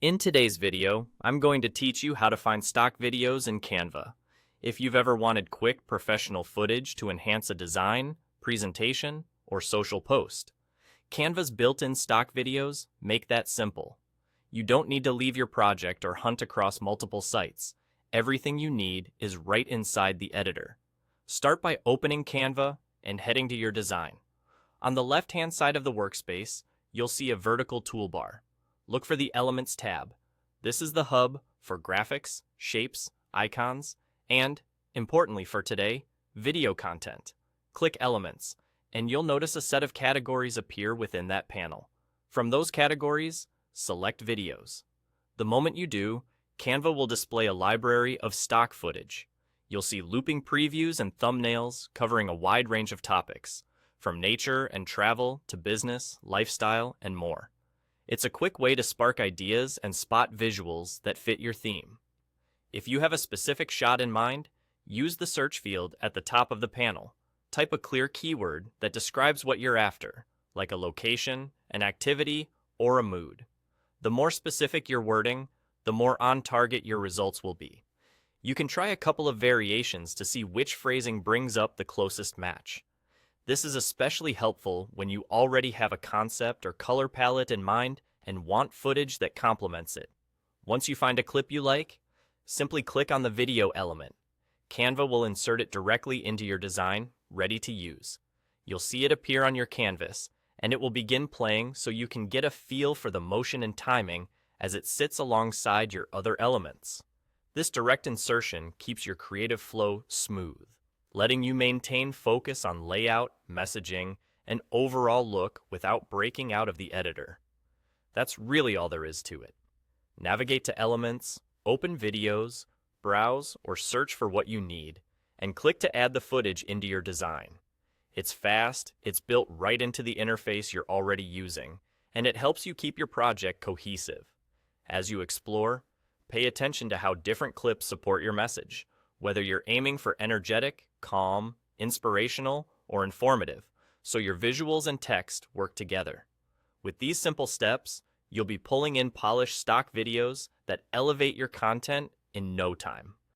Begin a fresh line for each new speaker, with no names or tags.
In today's video, I'm going to teach you how to find stock videos in Canva. If you've ever wanted quick professional footage to enhance a design, presentation, or social post, Canva's built-in stock videos make that simple. You don't need to leave your project or hunt across multiple sites. Everything you need is right inside the editor. Start by opening Canva and heading to your design. On the left-hand side of the workspace, you'll see a vertical toolbar. Look for the Elements tab. This is the hub for graphics, shapes, icons, and, importantly for today, video content. Click Elements, and you'll notice a set of categories appear within that panel. From those categories, select Videos. The moment you do, Canva will display a library of stock footage. You'll see looping previews and thumbnails covering a wide range of topics, from nature and travel to business, lifestyle, and more. It's a quick way to spark ideas and spot visuals that fit your theme. If you have a specific shot in mind, use the search field at the top of the panel. Type a clear keyword that describes what you're after, like a location, an activity, or a mood. The more specific your wording, the more on target your results will be. You can try a couple of variations to see which phrasing brings up the closest match. This is especially helpful when you already have a concept or color palette in mind and want footage that complements it. Once you find a clip you like, simply click on the video element. Canva will insert it directly into your design, ready to use. You'll see it appear on your canvas, and it will begin playing so you can get a feel for the motion and timing as it sits alongside your other elements. This direct insertion keeps your creative flow smooth, letting you maintain focus on layout, messaging, and overall look without breaking out of the editor. That's really all there is to it. Navigate to Elements, open Videos, browse or search for what you need, and click to add the footage into your design. It's fast, it's built right into the interface you're already using, and it helps you keep your project cohesive. As you explore, pay attention to how different clips support your message, whether you're aiming for energetic, calm, inspirational, or informative, so your visuals and text work together. With these simple steps, you'll be pulling in polished stock videos that elevate your content in no time.